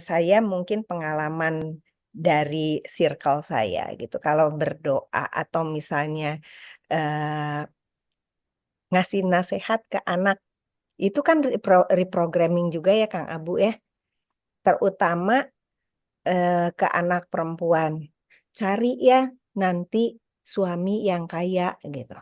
saya mungkin pengalaman dari circle saya gitu. Kalau berdoa atau misalnya eh, ngasih nasihat ke anak, itu kan reprogramming juga ya Kang Abu ya. Terutama ke anak perempuan. Cari ya nanti suami yang kaya gitu.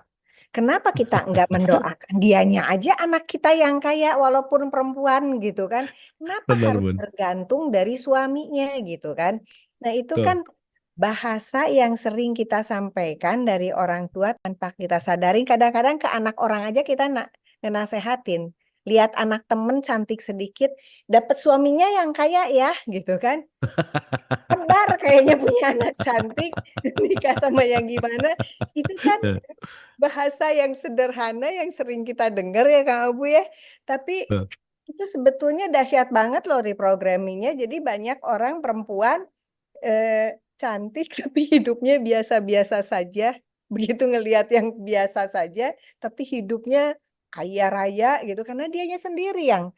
Kenapa kita nggak mendoakan dianya aja anak kita yang kaya walaupun perempuan gitu kan? Kenapa Benar, harus Bun. bergantung dari suaminya gitu kan? Nah itu kan Betul. bahasa yang sering kita sampaikan dari orang tua tanpa kita sadarin. Kadang-kadang ke anak orang aja kita nak ngenasehatin. Lihat anak temen cantik sedikit, dapat suaminya yang kaya ya gitu kan? Kembar kayaknya punya anak cantik, nikah sama yang gimana? Itu kan bahasa yang sederhana yang sering kita dengar ya Kang Abu ya. Tapi Betul. itu sebetulnya dahsyat banget loh reprogrammingnya. Jadi banyak orang perempuan cantik tapi hidupnya biasa-biasa saja. Begitu ngelihat yang biasa saja, tapi hidupnya kaya raya gitu karena dianya sendiri yang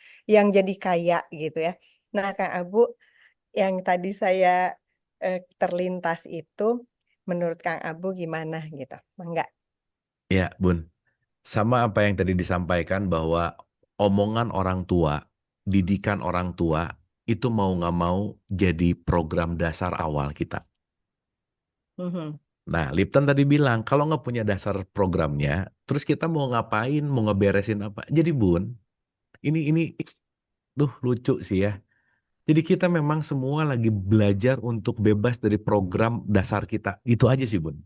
jadi kaya gitu ya. Nah, Kang Abu, yang tadi saya terlintas itu, menurut Kang Abu gimana gitu? Enggak. Ya, Bun. Sama apa yang tadi disampaikan bahwa omongan orang tua, didikan orang tua, itu mau nggak mau jadi program dasar awal kita. Mhm. Nah, Lipton tadi bilang, kalau nggak punya dasar programnya, terus kita mau ngapain, mau ngeberesin apa? Jadi Bun, ini tuh lucu sih ya. Jadi kita memang semua lagi belajar untuk bebas dari program dasar kita. Itu aja sih, Bun.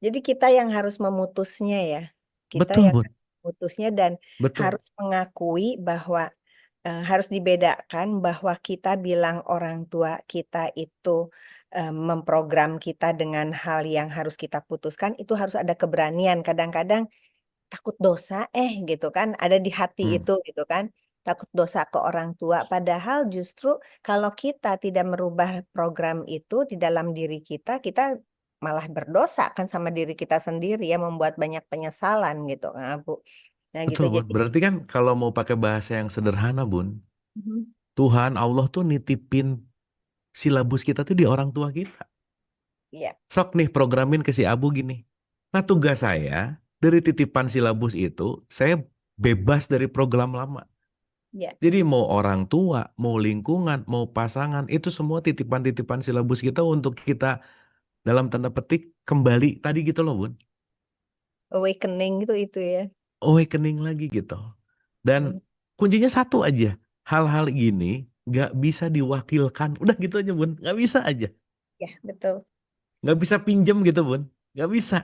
Jadi kita yang harus memutusnya ya. Kita Betul, yang Bun. harus memutusnya dan Betul. harus mengakui bahwa harus dibedakan bahwa kita bilang orang tua kita itu memprogram kita dengan hal yang harus kita putuskan, itu harus ada keberanian. Kadang-kadang takut dosa gitu kan, ada di hati Hmm, itu gitu kan. Takut dosa ke orang tua. Padahal justru kalau kita tidak merubah program itu di dalam diri kita, kita malah berdosa kan sama diri kita sendiri ya, membuat banyak penyesalan gitu, Kang Abu. Nah gitu betul, Bun. jadi. Berarti kan kalau mau pakai bahasa yang sederhana, Bun, Mhm. Tuhan Allah tuh nitipin silabus kita tuh di orang tua kita. Iya, Sok nih programin ke si Abu gini. Nah, tugas saya dari titipan silabus itu, saya bebas dari program lama. iya. Jadi mau orang tua, mau lingkungan, mau pasangan, itu semua titipan-titipan silabus kita untuk kita dalam tanda petik kembali tadi gitu loh, Bun. Awakening gitu itu ya. Awakening lagi gitu. Dan Hmm. kuncinya satu aja. Hal-hal gini nggak bisa diwakilkan. Udah gitu aja, Bun. Nggak bisa aja. Ya, betul. Nggak bisa pinjem gitu, Bun. Nggak bisa.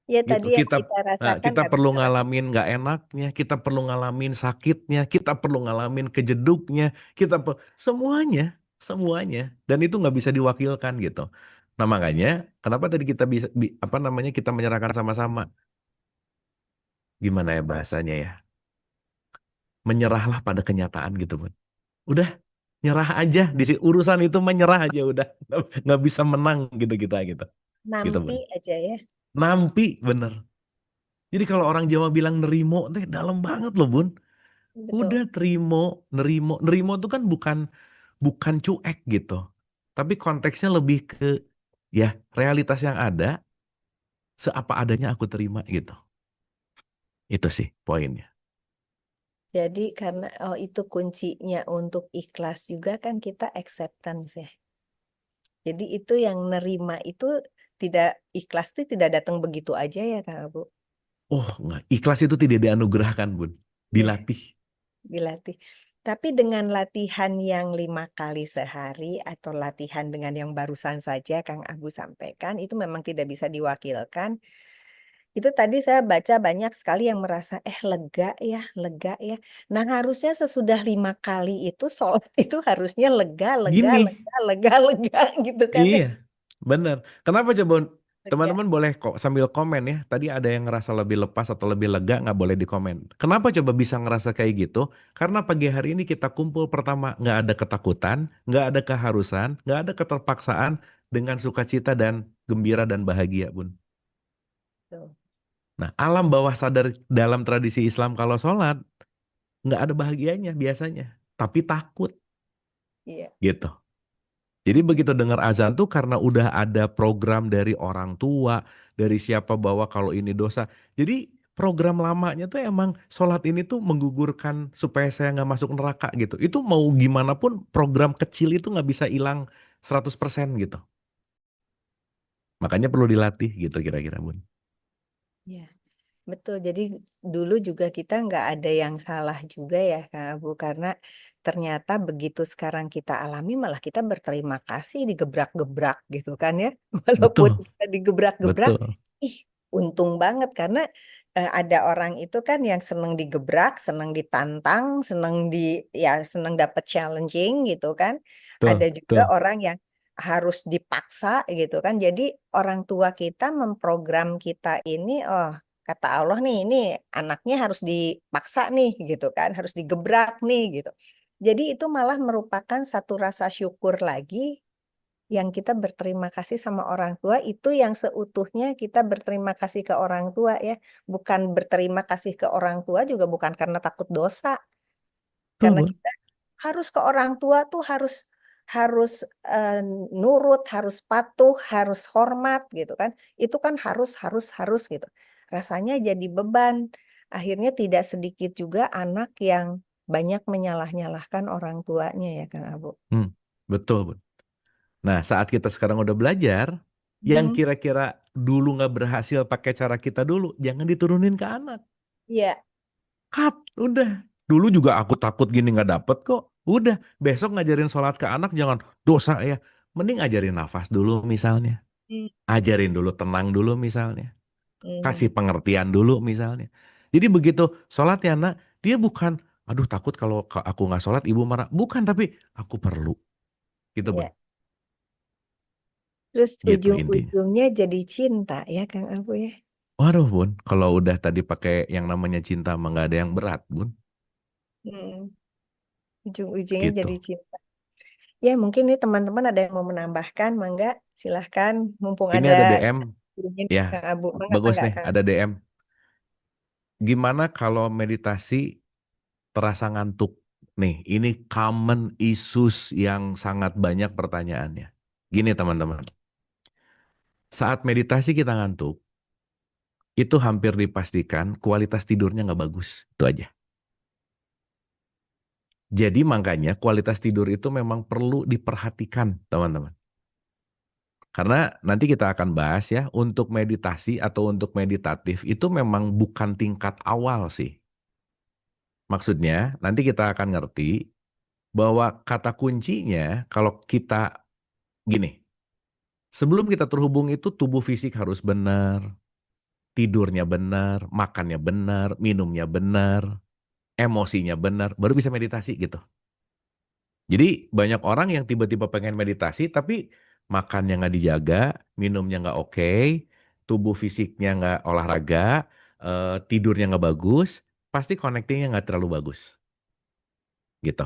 Ya Gitu. tadi yang kita rasakan Kita nggak perlu bisa lagi. ngalamin nggak enaknya, kita perlu ngalamin sakitnya, kita perlu ngalamin kejeduknya, semuanya, semuanya. Dan itu nggak bisa diwakilkan gitu. Nah makanya kenapa tadi kita bisa apa namanya kita menyerahkan sama-sama, gimana ya bahasanya ya, menyerahlah pada kenyataan gitu Bun. Udah nyerah aja urusan itu menyerah aja udah nggak bisa menang gitu kita gitu gitu Nampi Bun. aja ya. Nampi bener. Jadi kalau orang Jawa bilang nerimo teh dalam banget loh Bun. Udah Betul. terimo, nerimo, nerimo itu kan bukan bukan cuek gitu. Tapi konteksnya lebih ke ya realitas yang ada, seapa adanya aku terima gitu. Itu sih poinnya. Jadi karena itu kuncinya untuk ikhlas juga kan kita acceptance ya. Jadi itu yang nerima itu tidak ikhlas itu tidak datang begitu aja ya Kak Abu. Oh nggak, ikhlas itu tidak dianugerahkan Bun, Ya, dilatih. dilatih. Tapi dengan latihan yang 5 kali sehari atau latihan dengan yang barusan saja Kang Abu sampaikan itu memang tidak bisa diwakilkan. Itu tadi saya baca banyak sekali yang merasa, lega ya, lega ya. Nah harusnya sesudah 5 kali itu sholat itu harusnya lega, lega, Gini, lega, lega, lega gitu kan ya. iya, bener. Kenapa coba Lega. teman-teman boleh kok sambil komen ya. Tadi ada yang ngerasa lebih lepas atau lebih lega, nggak boleh di komen. Kenapa coba bisa ngerasa kayak gitu? Karena pagi hari ini kita kumpul pertama, nggak ada ketakutan, nggak ada keharusan, nggak ada keterpaksaan dengan sukacita dan gembira dan bahagia, Bun. Tuh. Nah, alam bawah sadar dalam tradisi Islam kalau sholat, nggak ada bahagianya biasanya, tapi takut. Iya. gitu. Jadi begitu dengar azan tuh karena udah ada program dari orang tua, dari siapa bahwa kalau ini dosa. Jadi program lamanya tuh emang sholat ini tuh menggugurkan supaya saya nggak masuk neraka gitu. Itu mau gimana pun program kecil itu nggak bisa hilang 100% gitu. Makanya perlu dilatih gitu kira-kira Bun. Iya. Betul, jadi dulu juga kita nggak ada yang salah juga ya Kak Abu, karena ternyata begitu sekarang kita alami malah kita berterima kasih digebrak-gebrak gitu kan ya. Walaupun Betul, kita digebrak-gebrak, betul, ih untung banget karena ada orang itu kan yang seneng digebrak, seneng ditantang, seneng seneng dapet challenging gitu kan. betul, Ada juga betul, orang yang harus dipaksa gitu kan. Jadi orang tua kita memprogram kita ini, oh kata Allah nih, ini anaknya harus dipaksa nih gitu kan, harus digebrak nih gitu. Jadi itu malah merupakan satu rasa syukur lagi yang kita berterima kasih sama orang tua itu yang seutuhnya kita berterima kasih ke orang tua ya, bukan berterima kasih ke orang tua juga bukan karena takut dosa, betul karena Bun. kita harus ke orang tua tuh harus harus, nurut, harus patuh, harus hormat gitu kan. Itu kan harus gitu. Rasanya jadi beban. Akhirnya tidak sedikit juga anak yang banyak menyalah-nyalahkan orang tuanya ya Kang Abu. Hmm, betul Bun. Nah saat kita sekarang udah belajar, yang Mhm. kira-kira dulu nggak berhasil pakai cara kita dulu, jangan diturunin ke anak. Iya. Cut, udah. Dulu juga aku takut gini nggak dapet kok. Udah, besok ngajarin sholat ke anak jangan dosa ya. Mending ajarin nafas dulu misalnya. Mmm. Ajarin dulu tenang dulu misalnya. Kasih Mhm. pengertian dulu misalnya. Jadi begitu sholat ya nak, dia bukan, aduh takut kalau aku nggak sholat ibu marah. Bukan, tapi aku perlu. Gitu Bun. Iya. Terus Gitu intinya. ujung-ujungnya jadi cinta ya Kang Abu ya? Waduh Bun, kalau udah tadi pakai yang namanya cinta mah nggak ada yang berat Bun. Mhm. Ujung-ujungnya Gitu. jadi cinta. Ya mungkin nih teman-teman ada yang mau menambahkan, mangga silahkan mumpung Ini ada ada DM, gurunya nih ya Kang Abu. Mangga bagus mangga nih Kang. ada DM. Gimana kalau meditasi terasa ngantuk? Nih, ini common issues yang sangat banyak pertanyaannya. Gini teman-teman, saat meditasi kita ngantuk, itu hampir dipastikan kualitas tidurnya nggak bagus. Itu aja. Jadi makanya kualitas tidur itu memang perlu diperhatikan teman-teman. Karena nanti kita akan bahas ya, untuk meditasi atau untuk meditatif itu memang bukan tingkat awal sih. Maksudnya nanti kita akan ngerti bahwa kata kuncinya kalau kita gini, sebelum kita terhubung itu tubuh fisik harus benar, tidurnya benar, makannya benar, minumnya benar, emosinya benar, baru bisa meditasi gitu. Jadi banyak orang yang tiba-tiba pengen meditasi tapi makannya nggak dijaga, minumnya nggak oke, tubuh fisiknya nggak olahraga, tidurnya nggak bagus, pasti connectingnya nggak terlalu bagus gitu.